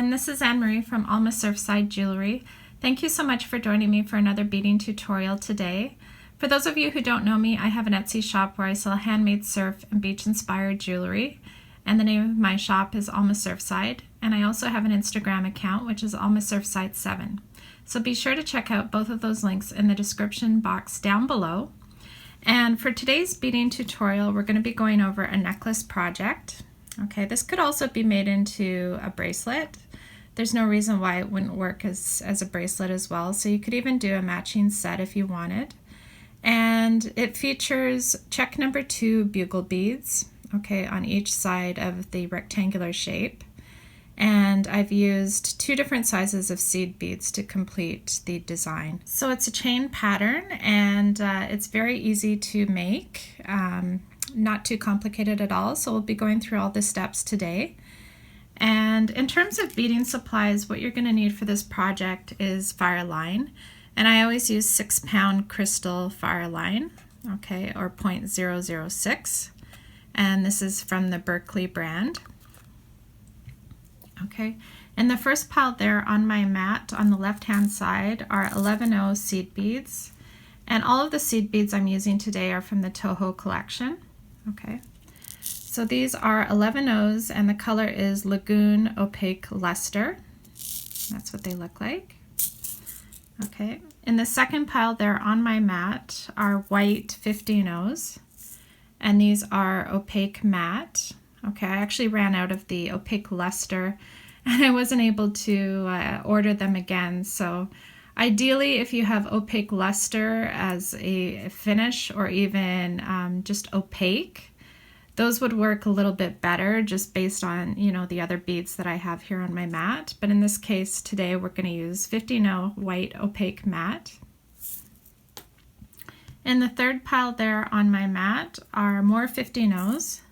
everyone, this is Anne-Marie from Alma Surfside Jewelry. Thank you so much for joining me for another beading tutorial today. For those of you who don't know me, I have an Etsy shop where I sell handmade surf and beach inspired jewelry, and the name of my shop is Alma Surfside, and I also have an Instagram account which is Alma Surfside 7. So be sure to check out both of those links in the description box down below. And for today's beading tutorial, we're going to be going over a necklace project. Okay, this could also be made into a bracelet. There's no reason why it wouldn't work as a bracelet as well. So you could even do a matching set if you wanted. And it features Czech number 2 bugle beads, okay, on each side of the rectangular shape. And I've used 2 different sizes of seed beads to complete the design. So it's a chain pattern, and it's very easy to make. Not too complicated at all, so we'll be going through all the steps today. And in terms of beading supplies, what you're going to need for this project is fire line, and I always use 6-pound crystal fire line, okay, or 0.006, and this is from the Berkeley brand. Okay, and the first pile there on my mat on the left hand side are 11/0 seed beads, and all of the seed beads I'm using today are from the Toho collection. Okay, so these are 11/0s, and the color is Lagoon Opaque Luster. That's what they look like. Okay, in the second pile there on my mat are white 15/0s, and these are opaque matte. Okay, I actually ran out of the opaque luster, and I wasn't able to order them again. So ideally, if you have opaque luster as a finish, or even just opaque, those would work a little bit better just based on, you know, the other beads that I have here on my mat. But in this case today, we're going to use 15/0 white opaque matte. In the third pile there on my mat are more 15/0s,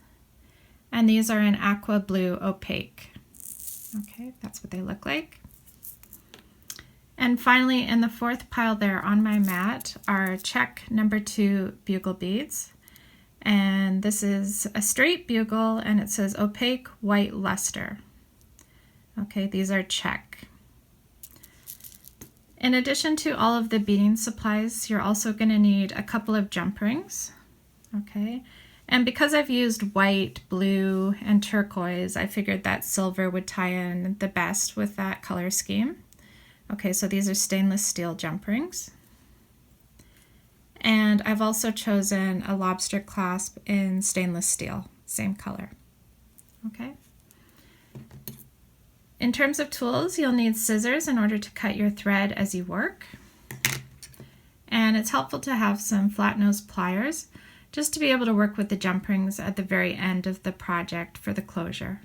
and these are in aqua blue opaque. Okay, that's what they look like. And finally, in the fourth pile there on my mat are Czech number 2 bugle beads. And this is a straight bugle, and it says opaque white luster. Okay, these are Czech. In addition to all of the beading supplies, you're also going to need a couple of jump rings. Okay, and because I've used white, blue, and turquoise, I figured that silver would tie in the best with that color scheme. Okay, so these are stainless steel jump rings. And I've also chosen a lobster clasp in stainless steel, same color. Okay. In terms of tools, you'll need scissors in order to cut your thread as you work. And it's helpful to have some flat nose pliers just to be able to work with the jump rings at the very end of the project for the closure.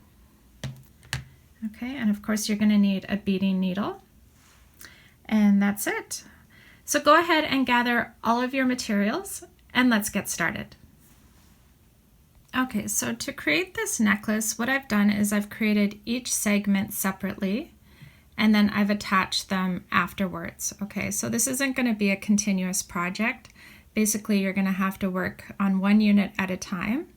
Okay, and of course you're going to need a beading needle. And that's it. So go ahead and gather all of your materials, and let's get started. Okay, so to create this necklace, what I've done is I've created each segment separately, and then I've attached them afterwards. Okay, so this isn't going to be a continuous project. Basically, you're going to have to work on one unit at a time,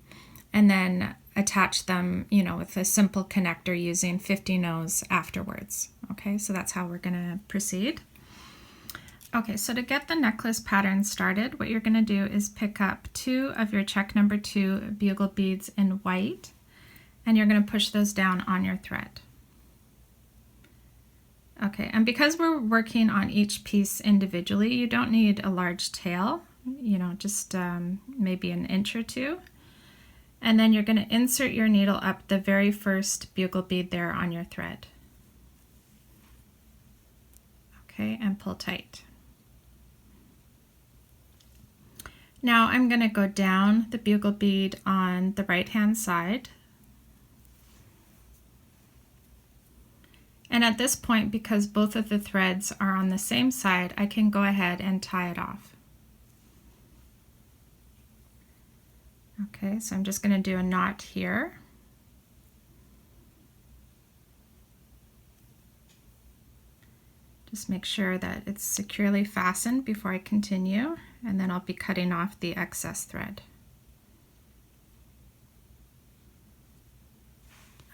and then attach them, you know, with a simple connector using 15/0s afterwards. Okay, so that's how we're going to proceed. Okay, so to get the necklace pattern started, what you're going to do is pick up 2 of your Czech number 2 bugle beads in white, and you're going to push those down on your thread. Okay, and because we're working on each piece individually, you don't need a large tail, you know, just maybe an inch or 2. And then you're going to insert your needle up the very first bugle bead there on your thread. Okay, and pull tight. Now I'm going to go down the bugle bead on the right hand side. And at this point, because both of the threads are on the same side, I can go ahead and tie it off. Okay, so I'm just going to do a knot here. Just make sure that it's securely fastened before I continue, and then I'll be cutting off the excess thread.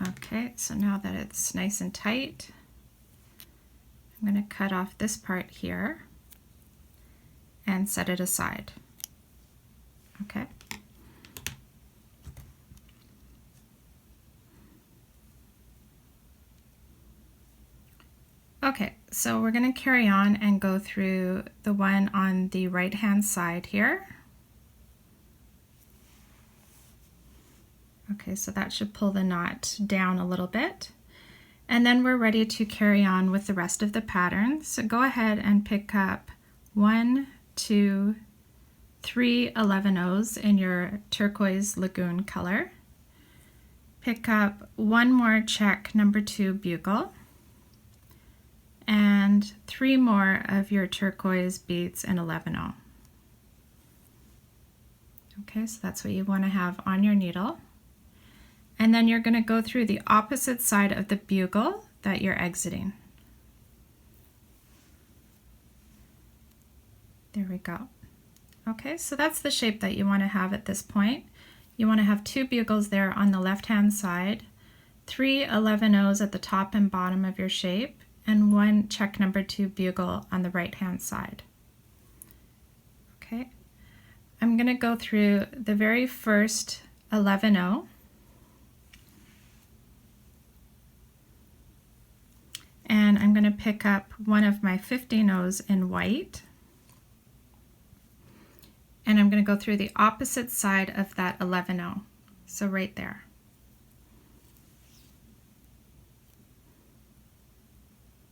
Okay, so now that it's nice and tight, I'm going to cut off this part here and set it aside. Okay. Okay, so we're going to carry on and go through the one on the right hand side here. Okay, so that should pull the knot down a little bit. And then we're ready to carry on with the rest of the pattern. So go ahead and pick up 1, 2, 3 11-0s in your turquoise lagoon color. Pick up one more Czech number 2 bugle and 3 more of your turquoise beads in 11-0. Okay, so that's what you want to have on your needle. And then you're going to go through the opposite side of the bugle that you're exiting. There we go. Okay, so that's the shape that you want to have at this point. You want to have 2 bugles there on the left hand side, 3 11-0s at the top and bottom of your shape, and 1 Czech number 2 bugle on the right hand side. Okay, I'm going to go through the very first 11-0. And I'm going to pick up one of my 15-0s in white. And I'm going to go through the opposite side of that 11-0. So right there.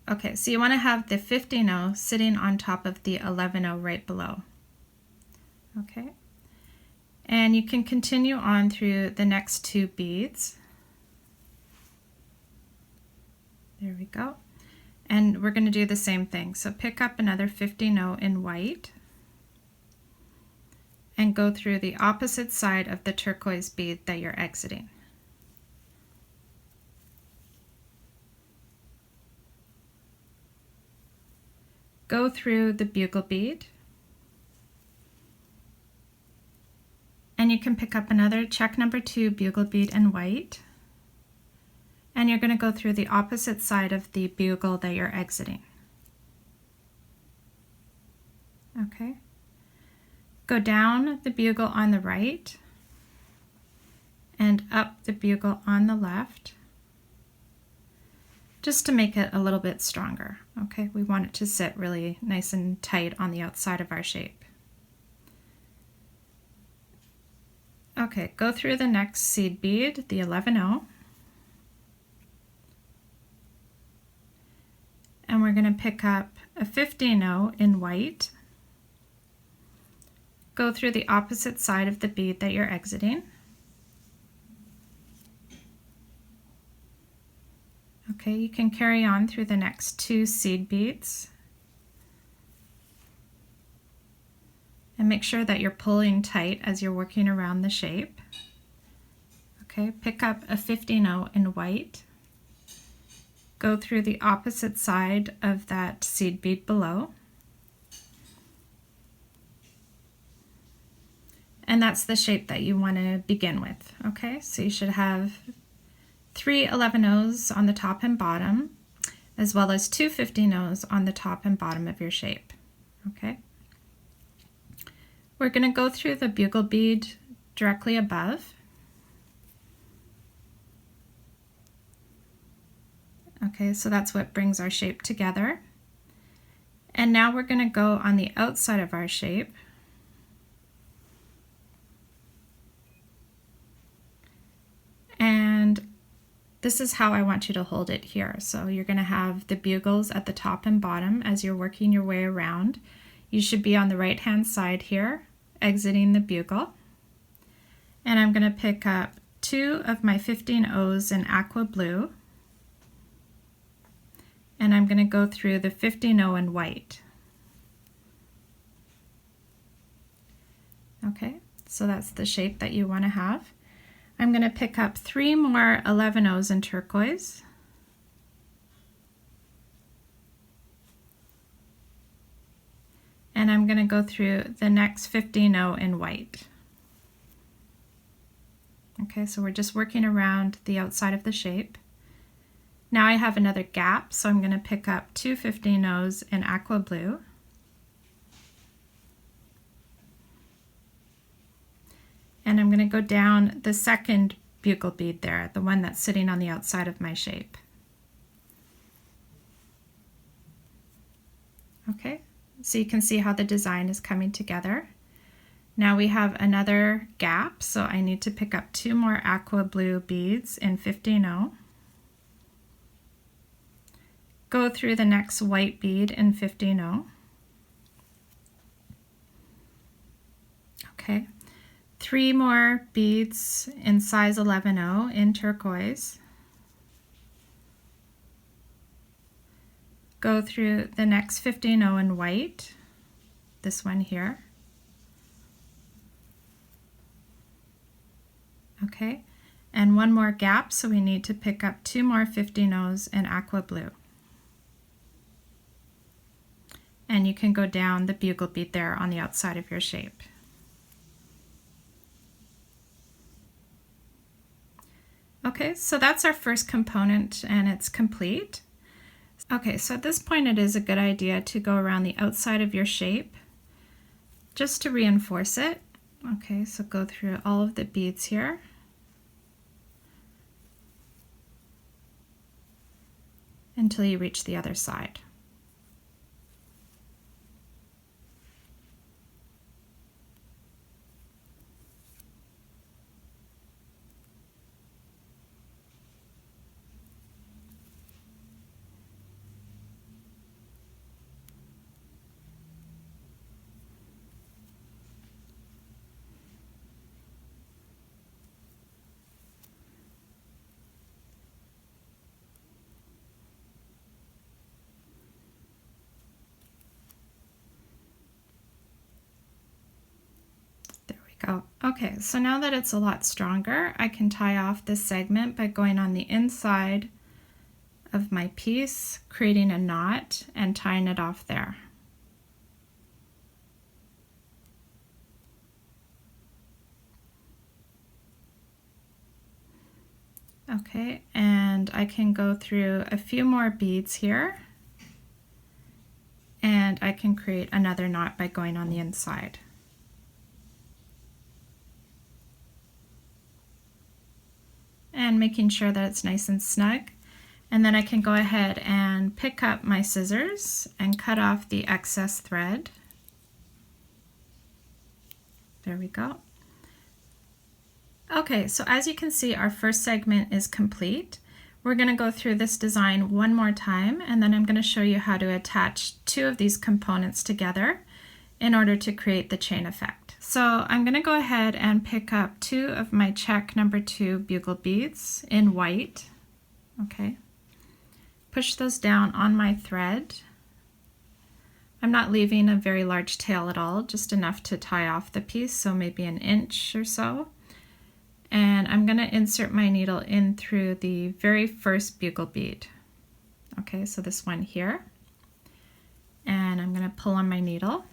Okay, so you want to have the 15-0 sitting on top of the 11-0 right below. Okay. And you can continue on through the next 2 beads. There we go. And we're going to do the same thing. So pick up another 15-0 in white and go through the opposite side of the turquoise bead that you're exiting. Go through the bugle bead and you can pick up another Czech number 2 bugle bead in white. And you're going to go through the opposite side of the bugle that you're exiting. Okay. Go down the bugle on the right and up the bugle on the left, just to make it a little bit stronger. Okay, we want it to sit really nice and tight on the outside of our shape. Okay, go through the next seed bead, the 11-0. And we're going to pick up a 15-0 in white, go through the opposite side of the bead that you're exiting. Okay, you can carry on through the next 2 seed beads. And make sure that you're pulling tight as you're working around the shape. Okay, pick up a 15-0 in white. Go through the opposite side of that seed bead below. And that's the shape that you want to begin with. Okay, so you should have 3 11-0s on the top and bottom, as well as 2 15-0s on the top and bottom of your shape. Okay. We're going to go through the bugle bead directly above. Okay, so that's what brings our shape together. And now we're going to go on the outside of our shape. And this is how I want you to hold it here. So you're going to have the bugles at the top and bottom as you're working your way around. You should be on the right hand side here, exiting the bugle. And I'm going to pick up 2 of my 15-0s in aqua blue. And I'm going to go through the 15-0 in white. Okay, so that's the shape that you want to have. I'm going to pick up 3 more 11-0s in turquoise. And I'm going to go through the next 15-0 in white. Okay, so we're just working around the outside of the shape. Now I have another gap, so I'm going to pick up 2 15-0s in aqua blue. And I'm going to go down the second bugle bead there, the one that's sitting on the outside of my shape. Okay, so you can see how the design is coming together. Now we have another gap, so I need to pick up 2 more aqua blue beads in 15-0. Go through the next white bead in 15-0. Okay, 3 more beads in size 11-0 in turquoise. Go through the next 15-0 in white, this one here. Okay, and 1 more gap, so we need to pick up 2 more 15-0s in aqua blue. And you can go down the bugle bead there on the outside of your shape. Okay, so that's our first component and it's complete. Okay, so at this point it is a good idea to go around the outside of your shape just to reinforce it. Okay, so go through all of the beads here. Until you reach the other side. Okay, so now that it's a lot stronger, I can tie off this segment by going on the inside of my piece, creating a knot and tying it off there. Okay, and I can go through a few more beads here, and I can create another knot by going on the inside. And making sure that it's nice and snug. And then I can go ahead and pick up my scissors and cut off the excess thread. There we go. Okay, so as you can see, our first segment is complete. We're going to go through this design one more time, and then I'm going to show you how to attach 2 of these components together in order to create the chain effect. So I'm going to go ahead and pick up 2 of my Czech number 2 bugle beads in white. Okay, push those down on my thread. I'm not leaving a very large tail at all, just enough to tie off the piece, so maybe an inch or so. And I'm going to insert my needle in through the very first bugle bead. Okay, so this one here. And I'm going to pull on my needle.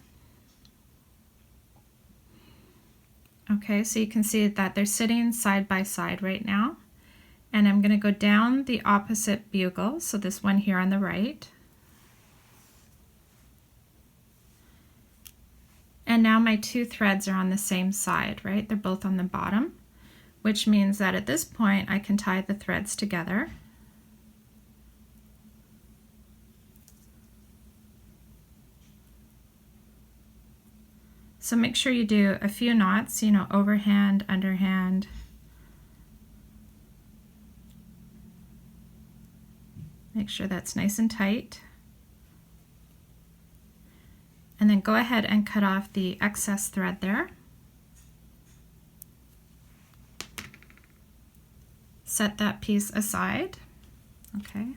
Okay, so you can see that they're sitting side by side right now. And I'm going to go down the opposite bugle, so this one here on the right. And now my 2 threads are on the same side, right? They're both on the bottom, which means that at this point I can tie the threads together. So make sure you do a few knots, you know, overhand, underhand. Make sure that's nice and tight. And then go ahead and cut off the excess thread there. Set that piece aside. Okay.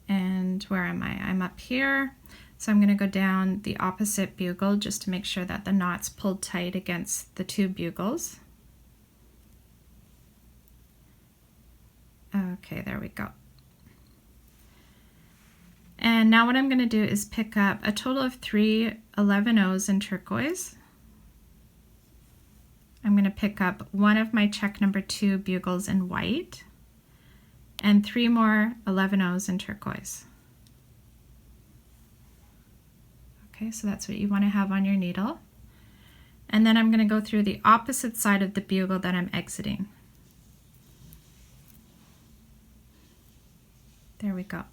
And where am I? I'm up here. So I'm going to go down the opposite bugle just to make sure that the knot's pulled tight against the 2 bugles. Okay, there we go. And now what I'm going to do is pick up a total of 3 11-0s in turquoise. I'm going to pick up one of my Czech number 2 bugles in white and 3 more 11/0s in turquoise. Okay, so that's what you want to have on your needle. And then I'm going to go through the opposite side of the bugle that I'm exiting. There we go.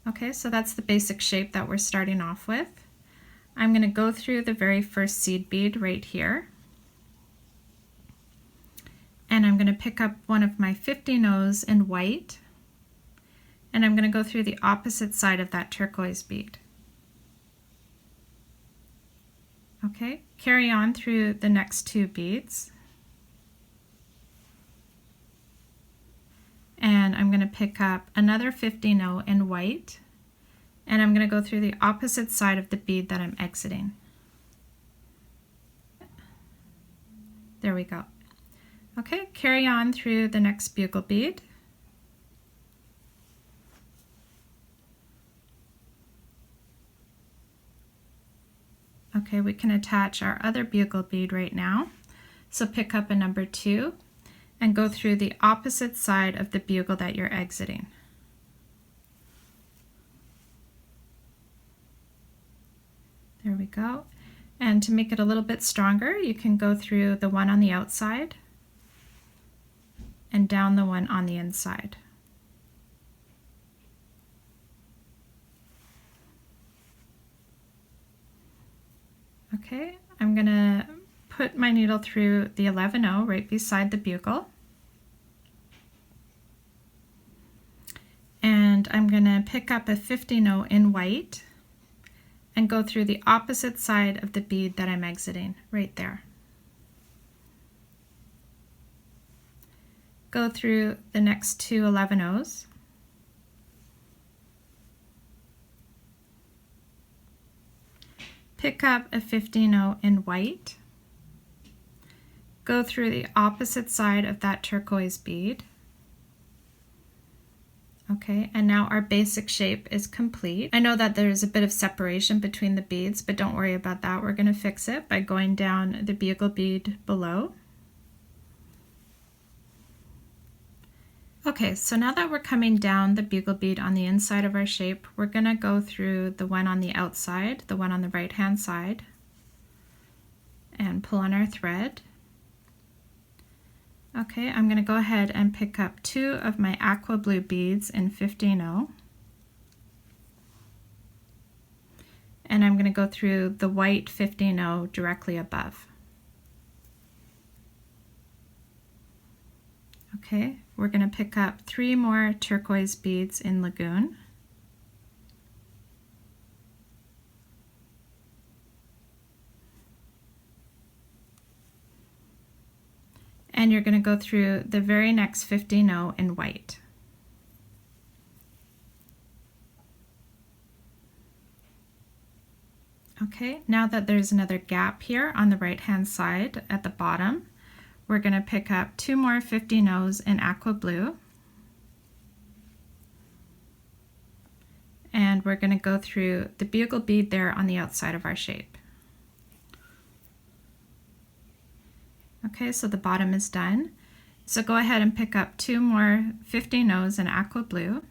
Okay, so that's the basic shape that we're starting off with. I'm going to go through the very first seed bead right here. And I'm going to pick up one of my 50/0s in white. And I'm going to go through the opposite side of that turquoise bead. Okay, carry on through the next 2 beads. And I'm going to pick up another 50/0 in white, and I'm going to go through the opposite side of the bead that I'm exiting. There we go. Okay, carry on through the next bugle bead. Okay, we can attach our other bugle bead right now. So pick up a number 2 and go through the opposite side of the bugle that you're exiting. There we go. And to make it a little bit stronger, you can go through the one on the outside and down the one on the inside. Okay, I'm going to put my needle through the 11/0 right beside the bugle. And I'm going to pick up a 50/0 in white and go through the opposite side of the bead that I'm exiting, right there. Go through the next 2 11/0s. Pick up a 50/0 in white. Go through the opposite side of that turquoise bead. Okay, and now our basic shape is complete. I know that there's a bit of separation between the beads, but don't worry about that. We're going to fix it by going down the bugle bead below. Okay, so now that we're coming down the bugle bead on the inside of our shape, we're going to go through the one on the outside, the one on the right hand side, and pull on our thread. Okay, I'm going to go ahead and pick up 2 of my aqua blue beads in 50/0. And I'm going to go through the white 50/0 directly above. Okay, we're going to pick up 3 more turquoise beads in Lagoon. And you're going to go through the very next 50/0 in white. Okay, now that there's another gap here on the right hand side at the bottom, we're going to pick up 2 more 50/0s in aqua blue. And we're going to go through the bugle bead there on the outside of our shape. Okay, so the bottom is done. So go ahead and pick up 2 more 50/0s in aqua blue.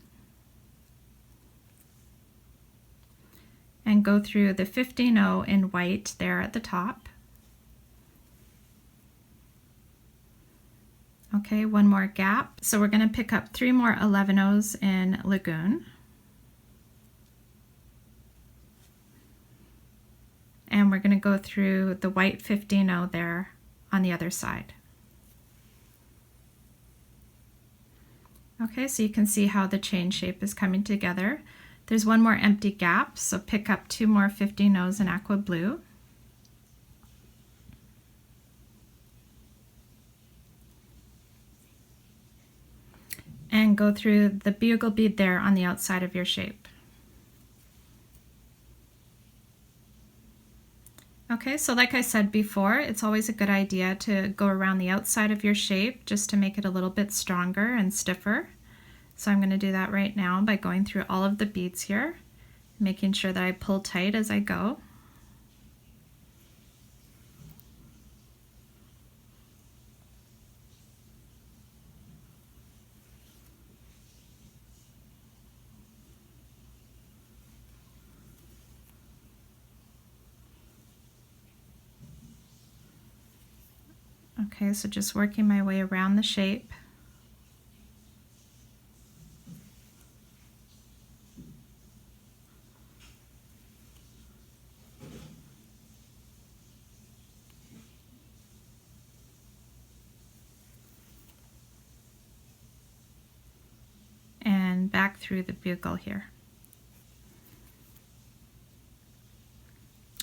And go through the 50/0 in white there at the top. Okay, one more gap. So we're going to pick up 3 more 11/0s in Lagoon. And we're going to go through the white 50/0 there on the other side. Okay, so you can see how the chain shape is coming together. There's one more empty gap, so pick up 2 more 50/0s in aqua blue. And go through the bugle bead there on the outside of your shape. Okay, so like I said before, it's always a good idea to go around the outside of your shape just to make it a little bit stronger and stiffer. So I'm going to do that right now by going through all of the beads here, making sure that I pull tight as I go. Okay, so just working my way around the shape. And back through the bugle here.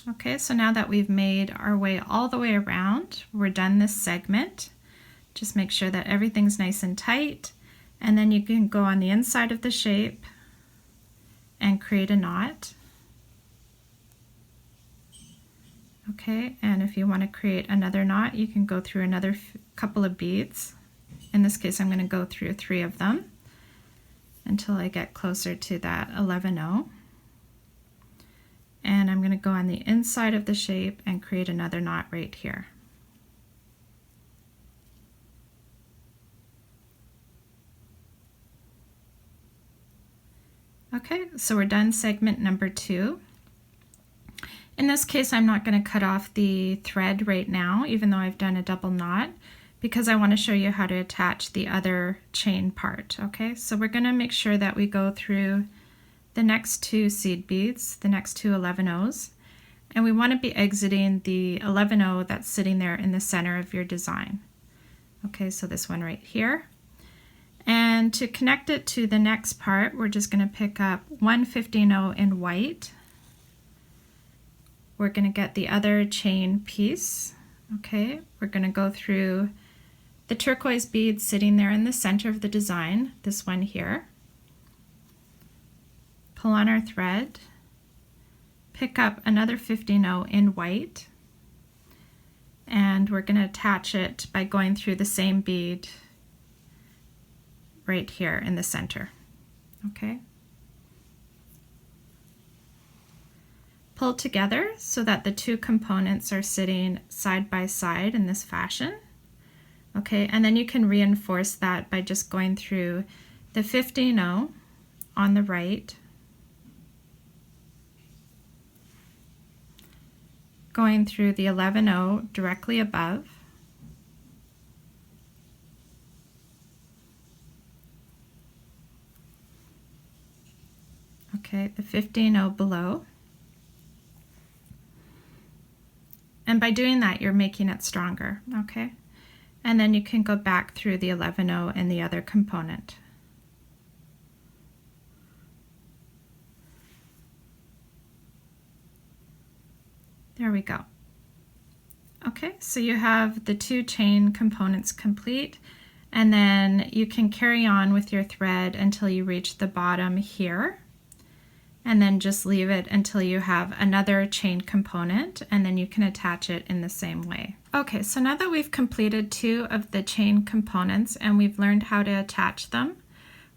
Okay, so now that we've made our way all the way around, we're done this segment. Just make sure that everything's nice and tight, and then you can go on the inside of the shape and create a knot. Okay, and if you want to create another knot, you can go through another couple of beads. In this case, I'm going to go through 3 of them until I get closer to that 11-0. And I'm going to go on the inside of the shape and create another knot right here. Okay, so we're done segment number 2. In this case, I'm not going to cut off the thread right now, even though I've done a double knot, because I want to show you how to attach the other chain part. Okay, so we're going to make sure that we go through the next 2 seed beads, the next 2 11-0s, and we want to be exiting the 11-0 that's sitting there in the center of your design. Okay, so this one right here. And to connect it to the next part, we're just going to pick up 1 15-0 in white. We're going to get the other chain piece. Okay, we're going to go through the turquoise bead sitting there in the center of the design, this one here. Pull on our thread, pick up another 15-0 in white, and we're going to attach it by going through the same bead right here in the center. Okay. Pull together so that the 2 components are sitting side by side in this fashion. Okay, and then you can reinforce that by just going through the 15-0 on the right, going through the 11-0 directly above, okay, the 15-0 below, and by doing that you're making it stronger. Okay, and then you can go back through the 11-0 and the other component. There we go. Okay, so you have the 2 chain components complete, and then you can carry on with your thread until you reach the bottom here, and then just leave it until you have another chain component, and then you can attach it in the same way. Okay, so now that we've completed 2 of the chain components and we've learned how to attach them,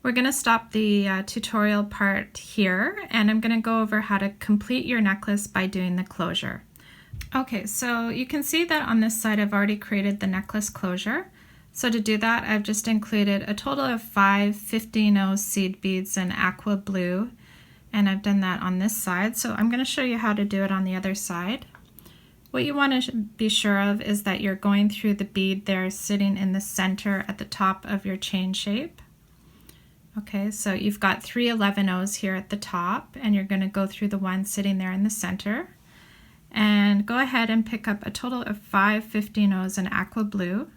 we're going to stop the tutorial part here, and I'm going to go over how to complete your necklace by doing the closure. Okay, so you can see that on this side I've already created the necklace closure. So to do that, I've just included a total of 5 15-0 seed beads in aqua blue, and I've done that on this side. So I'm going to show you how to do it on the other side. What you want to be sure of is that you're going through the bead there sitting in the center at the top of your chain shape. Okay, so you've got 3 11-0s here at the top, and you're going to go through the one sitting there in the center. And go ahead and pick up a total of 5 15-0s in aqua blue.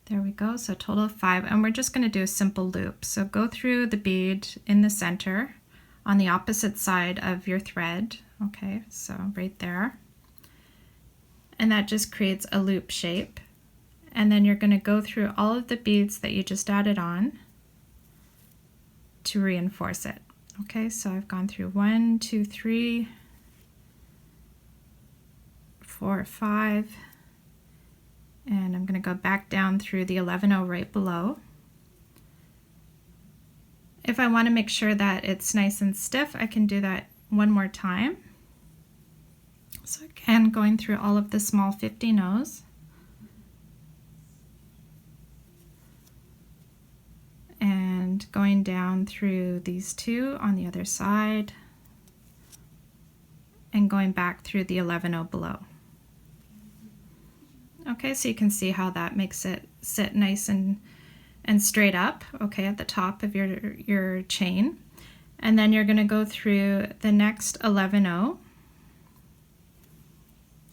There we go, so a total of 5, and we're just going to do a simple loop. So go through the bead in the center on the opposite side of your thread. Okay, so right there. And that just creates a loop shape. And then you're going to go through all of the beads that you just added on to reinforce it. Okay, so I've gone through 1, 2, 3, 4, 5, and I'm going to go back down through the 11-0 right below. If I want to make sure that it's nice and stiff, I can do that one more time. So again, going through all of the small 15-0s. And going down through these two on the other side and going back through the 11-0 below. Okay, so you can see how that makes it sit nice and straight up, okay, at the top of your chain. And then you're going to go through the next 11-0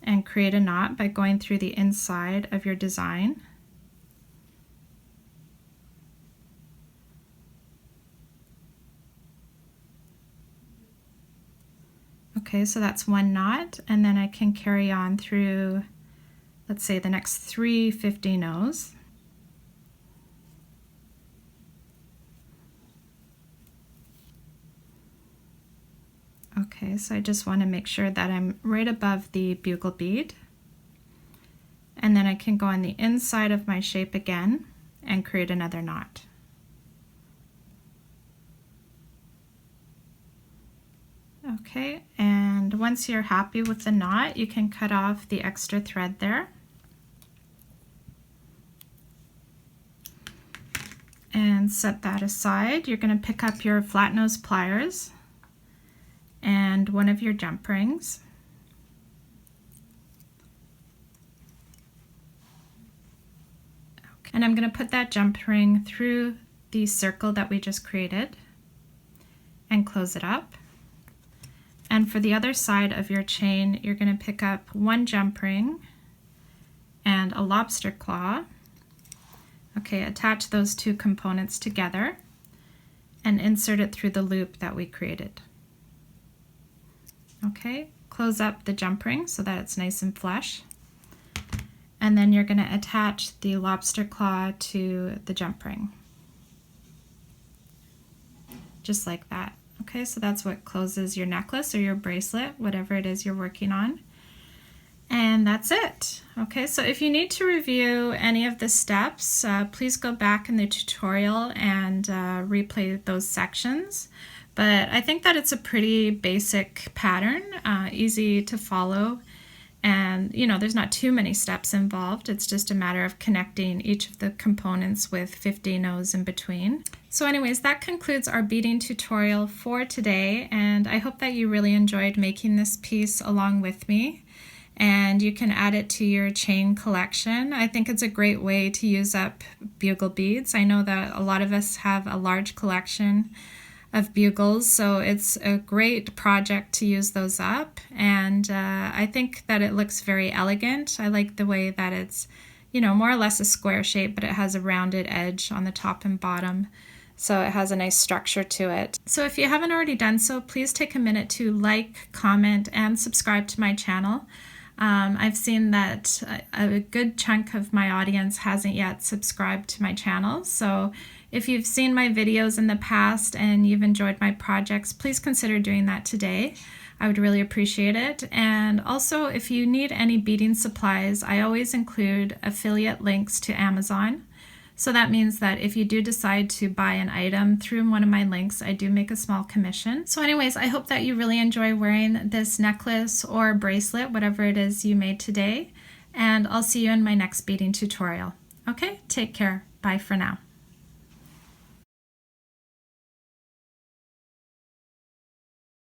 and create a knot by going through the inside of your design. Okay, so that's one knot, and then I can carry on through, let's say, the next 3 15-0s. Okay, so I just want to make sure that I'm right above the bugle bead. And then I can go on the inside of my shape again and create another knot. Okay, and once you're happy with the knot, you can cut off the extra thread there. And set that aside. You're going to pick up your flat nose pliers and one of your jump rings. Okay. And I'm going to put that jump ring through the circle that we just created and close it up. And for the other side of your chain, you're going to pick up one jump ring and a lobster claw. Okay, attach those two components together and insert it through the loop that we created. Okay, close up the jump ring so that it's nice and flush. And then you're going to attach the lobster claw to the jump ring. Just like that. Okay, so that's what closes your necklace or your bracelet, whatever it is you're working on. And that's it. Okay, so if you need to review any of the steps, please go back in the tutorial and replay those sections. But I think that it's a pretty basic pattern, easy to follow. And you know, there's not too many steps involved. It's just a matter of connecting each of the components with 15-0s in between. So anyways, that concludes our beading tutorial for today, and I hope that you really enjoyed making this piece along with me. And you can add it to your chain collection. I think it's a great way to use up bugle beads. I know that a lot of us have a large collection of bugles, so it's a great project to use those up. And I think that it looks very elegant. I like the way that it's, you know, more or less a square shape, but it has a rounded edge on the top and bottom. So it has a nice structure to it. So if you haven't already done so, please take a minute to like, comment, and subscribe to my channel. I've seen that a good chunk of my audience hasn't yet subscribed to my channel. So if you've seen my videos in the past and you've enjoyed my projects, please consider doing that today. I would really appreciate it. And also, if you need any beading supplies, I always include affiliate links to Amazon. So that means that if you do decide to buy an item through one of my links, I do make a small commission. So anyways, I hope that you really enjoy wearing this necklace or bracelet, whatever it is you made today. And I'll see you in my next beading tutorial. Okay, take care. Bye for now.